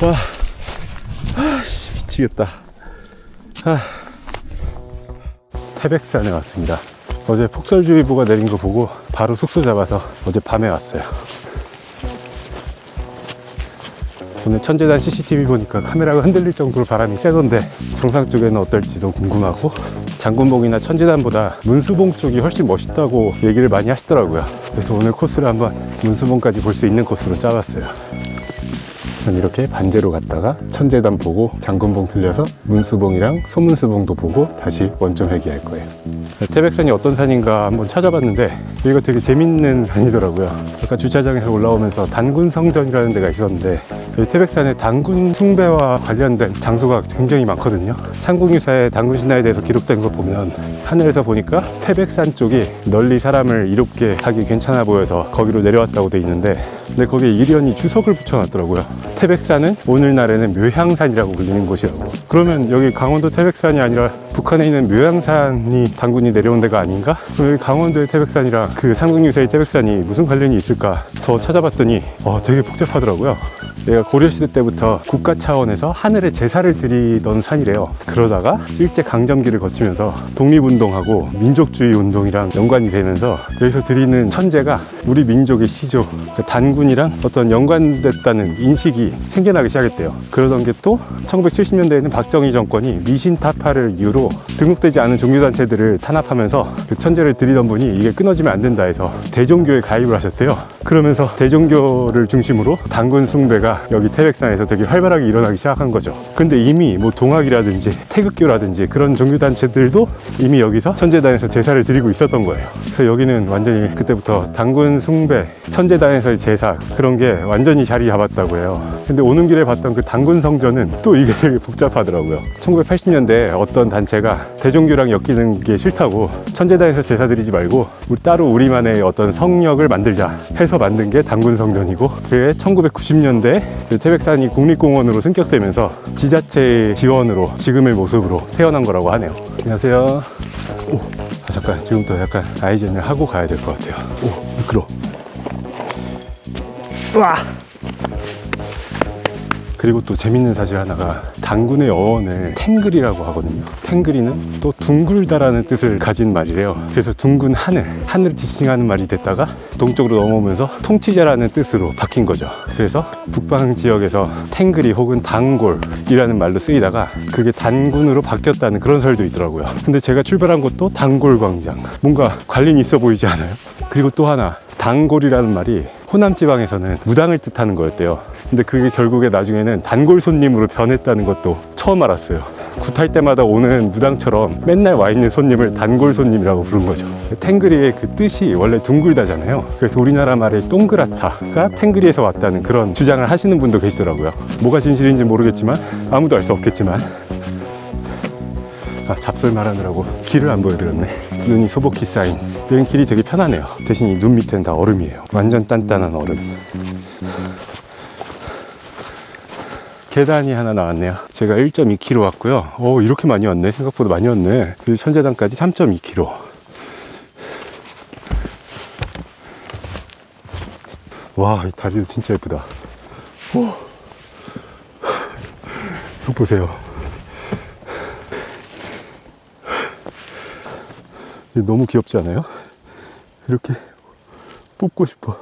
와, 미치겠다. 태백산에 왔습니다. 어제 폭설주의보가 내린 거 보고 바로 숙소 잡아서 어제 밤에 왔어요. 오늘 천재단 CCTV 보니까 카메라가 흔들릴 정도로 바람이 세던데 정상 쪽에는 어떨지도 궁금하고, 장군봉이나 천재단보다 문수봉 쪽이 훨씬 멋있다고 얘기를 많이 하시더라고요. 그래서 오늘 코스를 한번 문수봉까지 볼 수 있는 코스로 짜봤어요. 이렇게 반대로 갔다가 천재단 보고 장군봉 들려서 문수봉이랑 소문수봉도 보고 다시 원점 회귀할 거예요. 태백산이 어떤 산인가 한번 찾아봤는데 여기가 되게 재밌는 산이더라고요. 아까 주차장에서 올라오면서 단군성전이라는 데가 있었는데, 여기 태백산에 단군 숭배와 관련된 장소가 굉장히 많거든요. 삼국유사의 단군신화에 대해서 기록된 거 보면 하늘에서 보니까 태백산 쪽이 널리 사람을 이롭게 하기 괜찮아 보여서 거기로 내려왔다고 돼 있는데, 근데 거기에 이련히 주석을 붙여놨더라고요. 태백산은 오늘날에는 묘향산이라고 불리는 곳이라고. 그러면 여기 강원도 태백산이 아니라 북한에 있는 묘향산이 단군이 내려온 데가 아닌가? 그럼 여기 강원도의 태백산이랑 그 삼국유사의 태백산이 무슨 관련이 있을까 더 찾아봤더니 되게 복잡하더라고요. 얘가 고려시대 때부터 국가 차원에서 하늘에 제사를 드리던 산이래요. 그러다가 일제강점기를 거치면서 독립운동하고 민족주의 운동이랑 연관이 되면서 여기서 드리는 천제가 우리 민족의 시조, 단군이랑 어떤 연관됐다는 인식이 생겨나기 시작했대요. 그러던 게 또 1970년대에는 박정희 정권이 미신타파를 이유로 등록되지 않은 종교단체들을 탄압하면서 그 천제를 드리던 분이 이게 끊어지면 안 된다 해서 대종교에 가입을 하셨대요. 그러면서 대종교를 중심으로 단군 숭배가 여기 태백산에서 되게 활발하게 일어나기 시작한 거죠. 근데 이미 뭐 동학이라든지 태극교라든지 그런 종교단체들도 이미 여기서 천제단에서 제사를 드리고 있었던 거예요. 그래서 여기는 완전히 그때부터 단군 숭배, 천제단에서의 제사, 그런 게 완전히 자리 잡았다고 해요. 근데 오는 길에 봤던 그 단군 성전은 또 이게 되게 복잡하더라고요. 1980년대에 어떤 단체가 대종교랑 엮이는 게 싫다고 천제단에서 제사 드리지 말고 우리 따로 우리만의 어떤 성역을 만들자 해서 만든 게 단군 성전이고, 그게 1990년대 태백산이 국립공원으로 승격되면서 지자체의 지원으로 지금의 모습으로 태어난 거라고 하네요. 안녕하세요. 잠깐, 지금부터 약간 아이젠을 하고 가야 될 것 같아요. 미끄러. 와. 그리고 또 재밌는 사실 하나가, 단군의 어원을 탱글이라고 하거든요. 탱글이는 또 둥글다라는 뜻을 가진 말이래요. 그래서 둥근 하늘을 지칭하는 말이 됐다가 동쪽으로 넘어오면서 통치자라는 뜻으로 바뀐 거죠. 그래서 북방 지역에서 탱글이 혹은 단골이라는 말로 쓰이다가 그게 단군으로 바뀌었다는 그런 설도 있더라고요. 근데 제가 출발한 곳도 단골광장, 뭔가 관련이 있어 보이지 않아요? 그리고 또 하나, 단골이라는 말이 호남 지방에서는 무당을 뜻하는 거였대요. 근데 그게 결국에 나중에는 단골 손님으로 변했다는 것도 처음 알았어요. 굿할 때마다 오는 무당처럼 맨날 와 있는 손님을 단골 손님이라고 부른 거죠. 탱그리의 그 뜻이 원래 둥글다잖아요. 그래서 우리나라 말의 동그랗다가 탱그리에서 왔다는 그런 주장을 하시는 분도 계시더라고요. 뭐가 진실인지 모르겠지만, 아무도 알 수 없겠지만, 잡설 말하느라고 길을 안 보여드렸네. 눈이 소복히 쌓인, 여긴 길이 되게 편하네요. 대신 이 눈 밑엔 다 얼음이에요. 완전 단단한 얼음. 계단이 하나 나왔네요. 제가 1.2km 왔고요. 이렇게 많이 왔네. 생각보다 많이 왔네. 그리고 천재단까지 3.2km. 와, 이 다리도 진짜 예쁘다. 이거 보세요. 이거 너무 귀엽지 않아요? 이렇게 뽑고 싶어.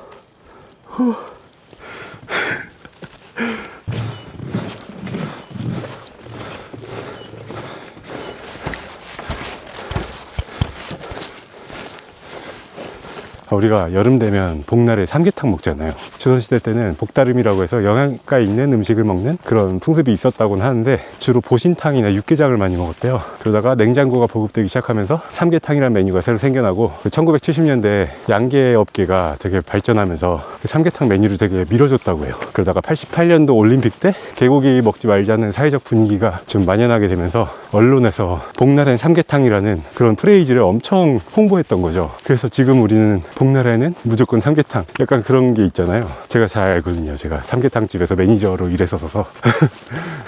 우리가 여름 되면 복날에 삼계탕 먹잖아요. 조선시대 때는 복다름이라고 해서 영양가 있는 음식을 먹는 그런 풍습이 있었다고는 하는데, 주로 보신탕이나 육개장을 많이 먹었대요. 그러다가 냉장고가 보급되기 시작하면서 삼계탕이라는 메뉴가 새로 생겨나고, 1970년대 양계업계가 되게 발전하면서 그 삼계탕 메뉴를 되게 밀어줬다고 해요. 그러다가 88년도 올림픽 때 개고기 먹지 말자는 사회적 분위기가 좀 만연하게 되면서 언론에서 복날엔 삼계탕이라는 그런 프레이즈를 엄청 홍보했던 거죠. 그래서 지금 우리는 복날에는 무조건 삼계탕, 약간 그런 게 있잖아요. 제가 잘 알거든요. 제가 삼계탕 집에서 매니저로 일했어서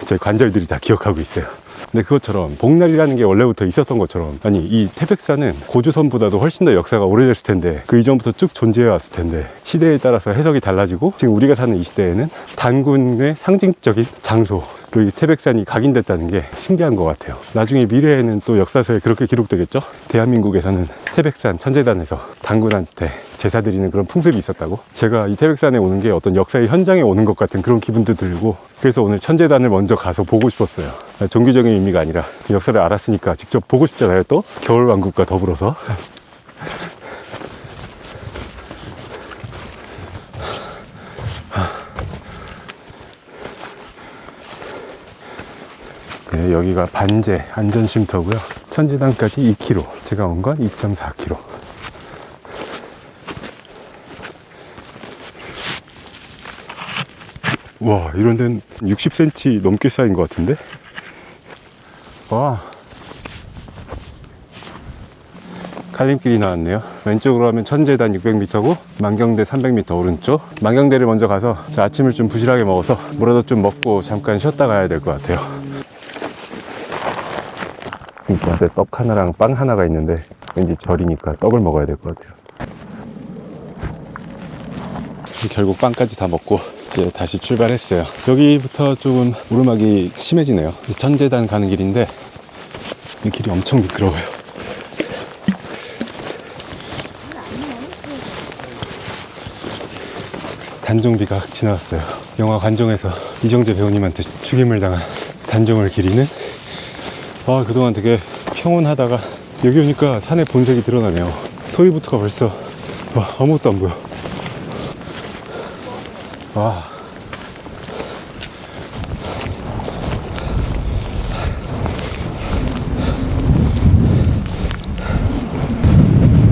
제 관절들이 다 기억하고 있어요. 근데 그것처럼 복날이라는 게 원래부터 있었던 것처럼, 아니 이 태백산은 고주선보다도 훨씬 더 역사가 오래됐을 텐데 그 이전부터 쭉 존재해 왔을 텐데 시대에 따라서 해석이 달라지고 지금 우리가 사는 이 시대에는 단군의 상징적인 장소로 이 태백산이 각인됐다는 게 신기한 것 같아요. 나중에 미래에는 또 역사서에 그렇게 기록되겠죠. 대한민국에서는 태백산 천제단에서 단군한테 제사 드리는 그런 풍습이 있었다고. 제가 이 태백산에 오는 게 어떤 역사의 현장에 오는 것 같은 그런 기분도 들고, 그래서 오늘 천제단을 먼저 가서 보고 싶었어요. 종교적인 의미가 아니라 역사를 알았으니까 직접 보고 싶잖아요. 또 겨울왕국과 더불어서. 네, 여기가 반제 안전쉼터고요. 천제단까지 2km, 제가 온 건 2.4km. 와, 이런 데는 60cm 넘게 쌓인 것 같은데? 와, 갈림길이 나왔네요. 왼쪽으로 하면 천제단 600m고 만경대 300m 오른쪽. 만경대를 먼저 가서 아침을 좀 부실하게 먹어서 뭐라도 좀 먹고 잠깐 쉬었다 가야 될 것 같아요. 이 앞에 떡 하나랑 빵 하나가 있는데 왠지 절이니까 떡을 먹어야 될 것 같아요. 결국 빵까지 다 먹고 이제 다시 출발했어요. 여기부터 조금 오르막이 심해지네요. 천제단 가는 길인데 이 길이 엄청 미끄러워요. 단종비가 지나왔어요. 영화 관종에서 이정재 배우님한테 죽임을 당한 단종을 기리는, 그동안 되게 평온하다가 여기 오니까 산의 본색이 드러나네요. 소위부터가 벌써 아무것도 안 보여. 와,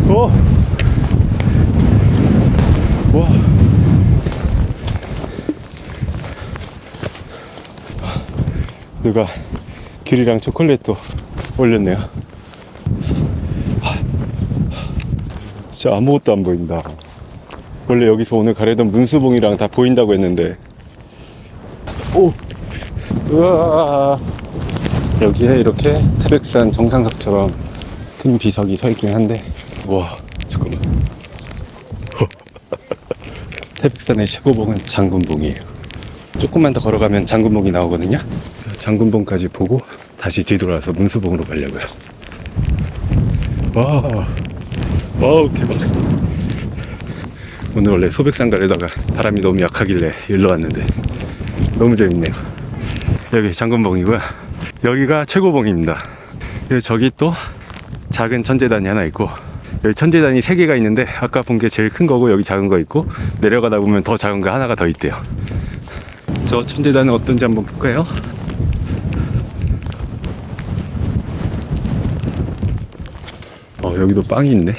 와, 누가 귤이랑 초콜릿도 올렸네요. 진짜 아무것도 안 보인다. 원래 여기서 오늘 가려던 문수봉이랑 다 보인다고 했는데, 우와, 여기에 이렇게 태백산 정상석처럼 큰 비석이 서 있긴 한데, 와, 잠깐만. 태백산의 최고봉은 장군봉이에요. 조금만 더 걸어가면 장군봉이 나오거든요. 장군봉까지 보고 다시 뒤돌아서 문수봉으로 가려고요. 와우, 대박. 오늘 원래 소백산 가려다가 바람이 너무 약하길래 일로 왔는데 너무 재밌네요. 여기 장군봉이고요. 여기가 최고봉입니다. 저기 또 작은 천제단이 하나 있고, 여기 천제단이 3개가 있는데 아까 본 게 제일 큰 거고 여기 작은 거 있고, 내려가다 보면 더 작은 거 하나가 더 있대요. 저 천제단은 어떤지 한번 볼까요? 여기도 빵이 있네.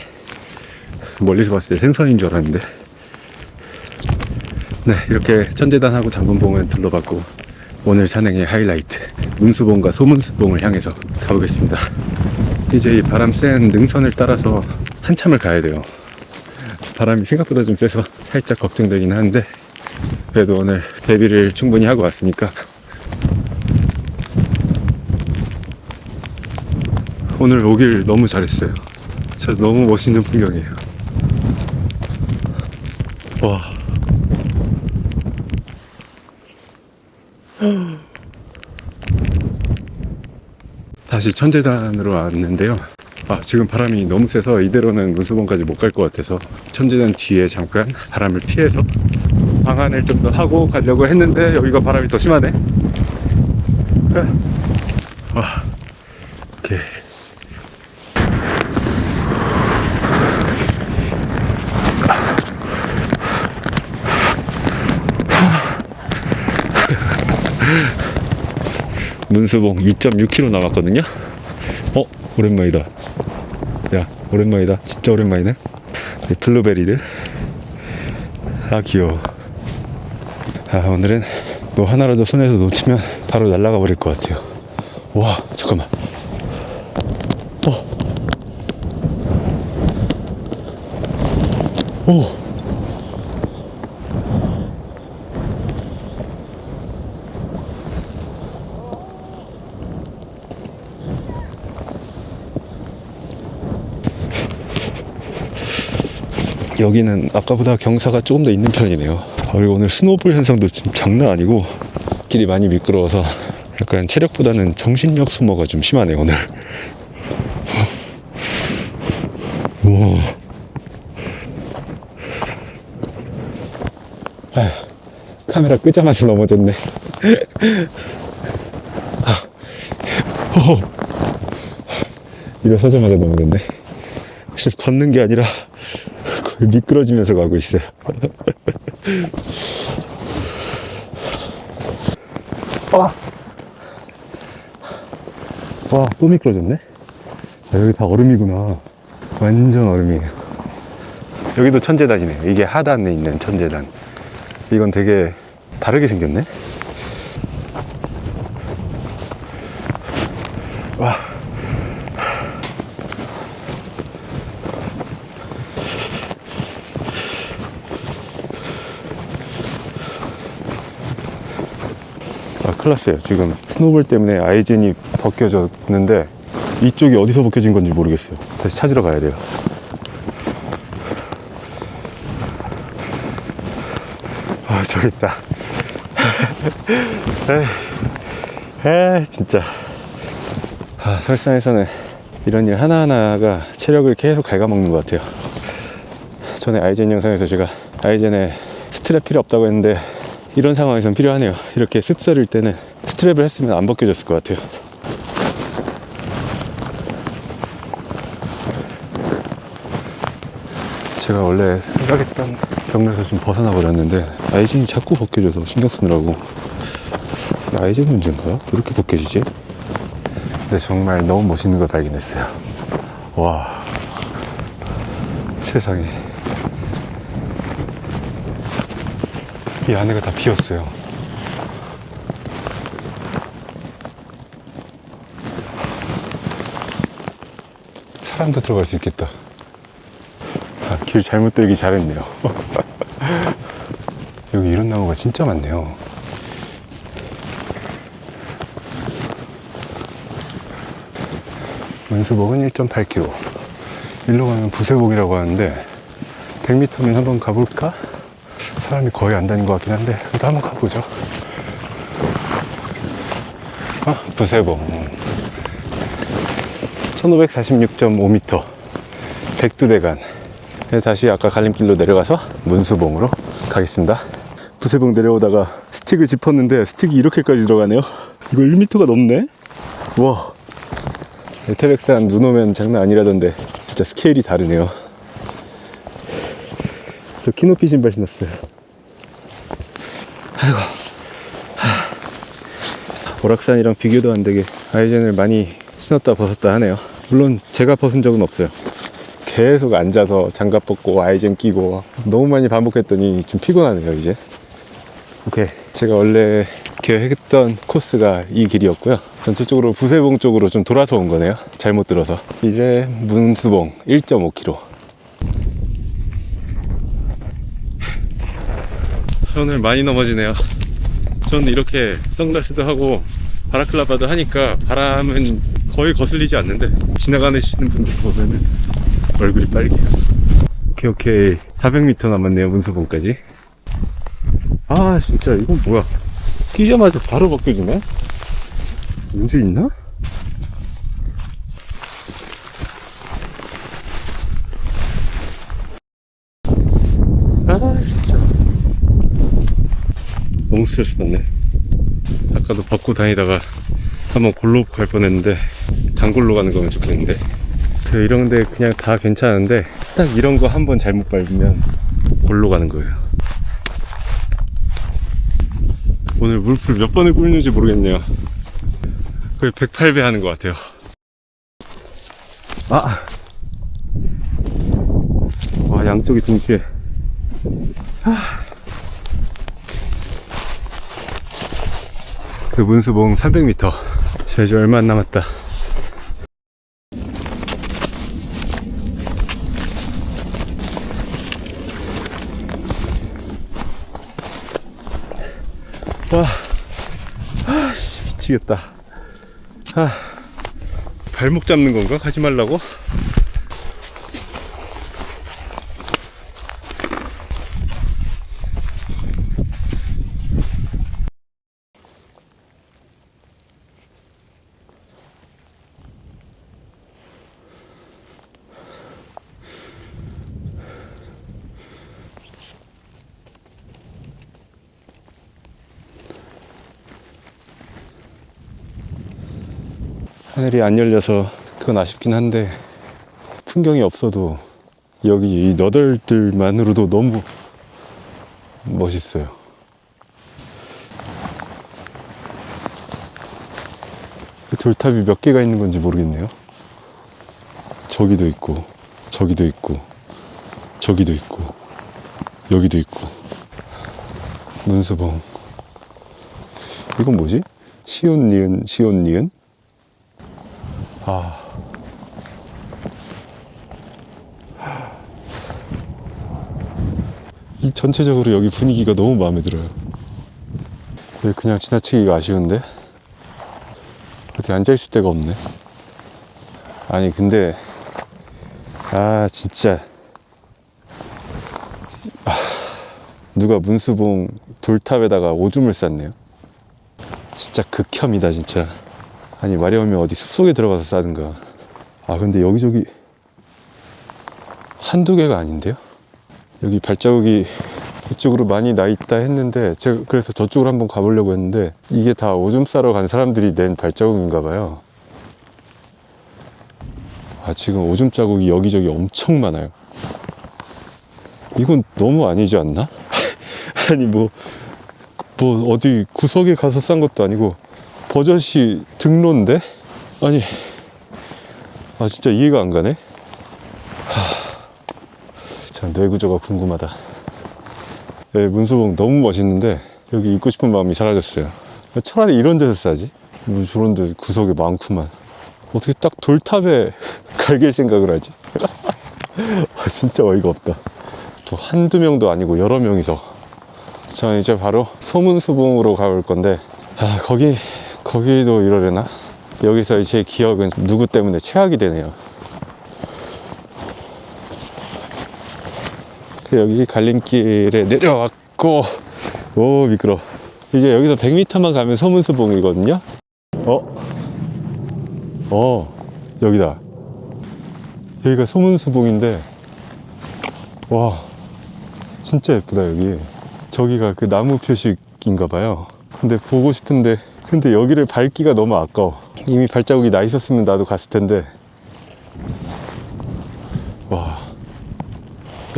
멀리서 봤을 때 생선인 줄 알았는데. 네, 이렇게 천제단하고 장군봉은 둘러봤고, 오늘 산행의 하이라이트 문수봉과 소문수봉을 향해서 가보겠습니다. 이제 이 바람 센 능선을 따라서 한참을 가야 돼요. 바람이 생각보다 좀 세서 살짝 걱정되긴 하는데, 그래도 오늘 대비를 충분히 하고 왔으니까 오늘 오길 너무 잘했어요. 진짜 너무 멋있는 풍경이에요. 와, 다시 천제단으로 왔는데요. 지금 바람이 너무 세서 이대로는 문수봉까지 못 갈 것 같아서 천제단 뒤에 잠깐 바람을 피해서 방안을 좀 더 하고 가려고 했는데 여기가 바람이 더 심하네. 오케이. 문수봉 2.6km 남았거든요. 오랜만이다. 야, 오랜만이다. 진짜 오랜만이네. 블루베리들. 귀여워. 오늘은 뭐 하나라도 손에서 놓치면 바로 날아가 버릴 것 같아요. 와, 잠깐만. 여기는 아까보다 경사가 조금 더 있는 편이네요. 그리고 오늘 스노우볼 현상도 지금 장난 아니고 길이 많이 미끄러워서 약간 체력보다는 정신력 소모가 좀 심하네요 오늘. 우와. 아휴, 카메라 끄자마자 넘어졌네. 일어서자마자 넘어졌네. 사실 걷는 게 아니라 거의 미끄러지면서 가고 있어요. 와, 또 미끄러졌네. 아, 여기 다 얼음이구나. 완전 얼음이에요. 여기도 천재단이네요. 이게 하단에 있는 천재단. 이건 되게 다르게 생겼네. 와. 아, 큰일 났어요. 지금 스노우볼 때문에 아이젠이 벗겨졌는데 이쪽이 어디서 벗겨진 건지 모르겠어요. 다시 찾으러 가야 돼요. 아, 저기 있다. 에이, 진짜. 아, 설산에서는 이런 일 하나하나가 체력을 계속 갉아먹는 것 같아요. 전에 아이젠 영상에서 제가 아이젠에 스트랩 필요 없다고 했는데 이런 상황에선 필요하네요. 이렇게 습설일 때는 스트랩을 했으면 안 벗겨졌을 것 같아요. 제가 원래 생각했던 경로에서 좀 벗어나 버렸는데 아이젠이 자꾸 벗겨져서 신경 쓰느라고. 아이젠 문제인가? 왜 이렇게 벗겨지지? 근데 정말 너무 멋있는 걸 발견했어요. 와, 세상에. 이 안에가 다 비었어요. 사람도 들어갈 수 있겠다. 아, 길 잘못 들기 잘했네요. 여기 이런 나무가 진짜 많네요. 문수봉은 1.8km. 일로 가면 부세봉이라고 하는데 100m면 한번 가볼까? 사람이 거의 안 다닌 것 같긴 한데 그래도 한번 가보죠. 부세봉 1546.5m 백두대간. 다시 아까 갈림길로 내려가서 문수봉으로 가겠습니다. 부세봉 내려오다가 스틱을 짚었는데 스틱이 이렇게까지 들어가네요. 이거 1m가 넘네. 와, 태백산 눈 오면 장난 아니라던데 진짜 스케일이 다르네요. 저 키높이 신발 신었어요. 아이고. 오락산이랑 비교도 안 되게 아이젠을 많이 신었다 벗었다 하네요. 물론 제가 벗은 적은 없어요. 계속 앉아서 장갑 벗고 아이젠 끼고 너무 많이 반복했더니 좀 피곤하네요 이제. 오케이, 제가 원래 계획했던 코스가 이 길이었고요. 전체적으로 부세봉 쪽으로 좀 돌아서 온 거네요. 잘못 들어서. 이제 문수봉 1.5km. 오늘 많이 넘어지네요. 저는 이렇게 선글라스도 하고 바라클라바도 하니까 바람은 거의 거슬리지 않는데 지나가시는 분들 보면은 얼굴이 빨개요. 오케이 400m 남았네요 문수봉까지. 아 진짜 이건 뭐야, 뛰자마자 바로 벗겨지네. 문제 있나? 아 진짜 너무 스트레스 받네. 아까도 벗고 다니다가 한번 골로 갈 뻔했는데 단골로 가는 거면 좋겠는데. 이런데 그냥 다 괜찮은데 딱 이런 거 한번 잘못 밟으면 골로 가는 거예요. 오늘 물풀 몇 번을 꿇는지 모르겠네요. 거의 108배 하는 것 같아요. 아, 와, 양쪽이 동시에. 그 문수봉 300m. 자, 이제 얼마 안 남았다. 와, 미치겠다. 발목 잡는 건가? 가지 말라고? 하늘이 안 열려서 그건 아쉽긴 한데, 풍경이 없어도 여기 이 너덜들만으로도 너무 멋있어요. 돌탑이 몇 개가 있는 건지 모르겠네요. 저기도 있고, 저기도 있고, 저기도 있고, 여기도 있고. 문수봉. 이건 뭐지? 시온, 니은, 시온, 니은? 아. 이 전체적으로 여기 분위기가 너무 마음에 들어요. 그냥 지나치기가 아쉬운데? 어디 앉아있을 데가 없네. 아니, 근데, 진짜. 누가 문수봉 돌탑에다가 오줌을 쌌네요. 진짜 극혐이다, 진짜. 아니, 마려우면 어디 숲속에 들어가서 싸든가. 근데 여기저기 한두 개가 아닌데요? 여기 발자국이 이쪽으로 많이 나 있다 했는데, 제가 그래서 저쪽으로 한번 가보려고 했는데, 이게 다 오줌 싸러 간 사람들이 낸 발자국인가 봐요. 지금 오줌 자국이 여기저기 엄청 많아요. 이건 너무 아니지 않나? 아니, 뭐 어디 구석에 가서 싼 것도 아니고 버젓이 등로인데? 아니, 진짜 이해가 안 가네. 참, 뇌구조가 궁금하다. 네, 문수봉 너무 멋있는데 여기 있고 싶은 마음이 사라졌어요. 차라리 이런 데서 싸지. 뭐 저런 데 구석에 많구만. 어떻게 딱 돌탑에 갈길 생각을 하지? 진짜 어이가 없다. 또 한두 명도 아니고 여러 명이서. 저는 이제 바로 소문수봉으로 가볼 건데, 거기도 이러려나? 여기서 제 기억은 누구 때문에 최악이 되네요. 여기 갈림길에 내려왔고, 오, 미끄러. 이제 여기서 100m만 가면 소문수봉이거든요. 여기다. 여기가 소문수봉인데, 와, 진짜 예쁘다. 여기 저기가 그 나무 표식인가 봐요. 근데 보고 싶은데, 근데 여기를 밟기가 너무 아까워. 이미 발자국이 나 있었으면 나도 갔을 텐데. 와,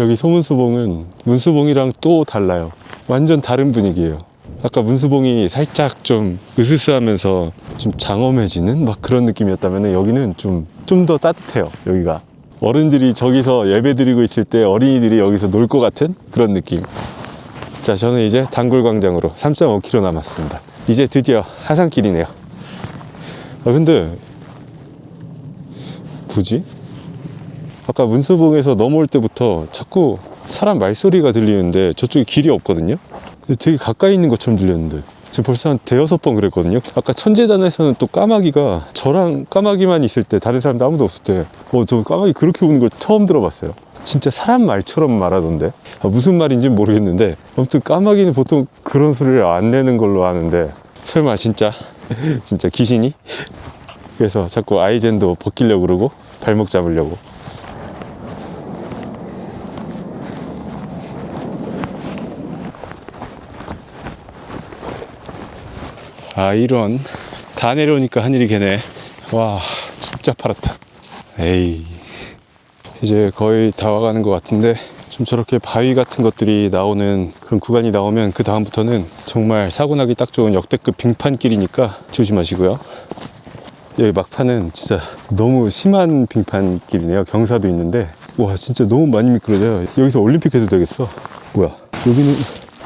여기 소문수봉은 문수봉이랑 또 달라요. 완전 다른 분위기예요. 아까 문수봉이 살짝 좀 으스스하면서 좀 장엄해지는 막 그런 느낌이었다면, 여기는 좀 더 따뜻해요. 여기가 어른들이 저기서 예배 드리고 있을 때 어린이들이 여기서 놀 것 같은 그런 느낌. 자, 저는 이제 단골광장으로 3.5km 남았습니다. 이제 드디어 하산길이네요. 근데 뭐지? 아까 문수봉에서 넘어올 때부터 자꾸 사람 말소리가 들리는데 저쪽에 길이 없거든요. 되게 가까이 있는 것처럼 들렸는데 지금 벌써 한 대여섯 번 그랬거든요. 아까 천재단에서는 또 까마귀가, 저랑 까마귀만 있을 때, 다른 사람도 아무도 없을 때, 저 까마귀 그렇게 우는 걸 처음 들어봤어요. 진짜 사람 말처럼 말하던데. 무슨 말인지는 모르겠는데, 아무튼 까마귀는 보통 그런 소리를 안 내는 걸로 아는데, 설마 진짜 귀신이? 그래서 자꾸 아이젠도 벗기려고 그러고 발목 잡으려고. 이런. 다 내려오니까 하늘이 개네. 와, 진짜 파랗다. 에이, 이제 거의 다 와가는 것 같은데, 좀 저렇게 바위 같은 것들이 나오는 그런 구간이 나오면 그 다음부터는 정말 사고 나기 딱 좋은 역대급 빙판길이니까 조심하시고요. 여기 막판은 진짜 너무 심한 빙판길이네요. 경사도 있는데, 와, 진짜 너무 많이 미끄러져요. 여기서 올림픽 해도 되겠어. 뭐야, 여기는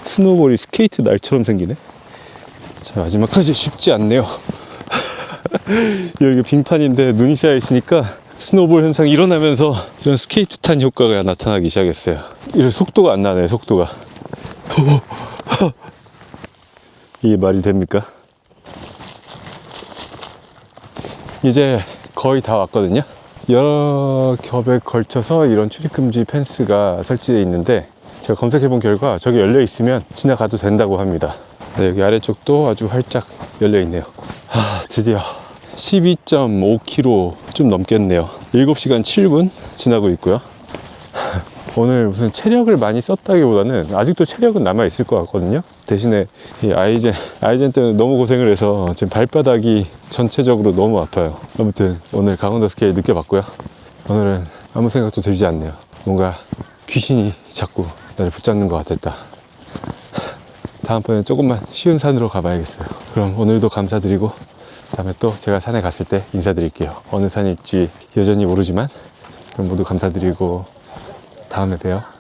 스노우볼이 스케이트 날처럼 생기네. 자, 마지막까지 쉽지 않네요. 여기 빙판인데 눈이 쌓여 있으니까 스노우볼 현상이 일어나면서 이런 스케이트 탄 효과가 나타나기 시작했어요. 이런 속도가 안 나네, 속도가. 이게 말이 됩니까? 이제 거의 다 왔거든요. 여러 겹에 걸쳐서 이런 출입금지 펜스가 설치되어 있는데, 제가 검색해 본 결과 저기 열려 있으면 지나가도 된다고 합니다. 네, 여기 아래쪽도 아주 활짝 열려 있네요. 드디어 12.5km 좀 넘겠네요. 7시간 7분 지나고 있고요. 오늘 무슨 체력을 많이 썼다기보다는 아직도 체력은 남아 있을 것 같거든요. 대신에 이 아이젠 때문에 너무 고생을 해서 지금 발바닥이 전체적으로 너무 아파요. 아무튼 오늘 강원도 스케일 느껴봤고요. 오늘은 아무 생각도 들지 않네요. 뭔가 귀신이 자꾸 나를 붙잡는 것 같았다. 다음번엔 조금만 쉬운 산으로 가봐야겠어요. 그럼 오늘도 감사드리고 다음에 또 제가 산에 갔을 때 인사드릴게요. 어느 산일지 여전히 모르지만 그럼 모두 감사드리고 다음에 봬요.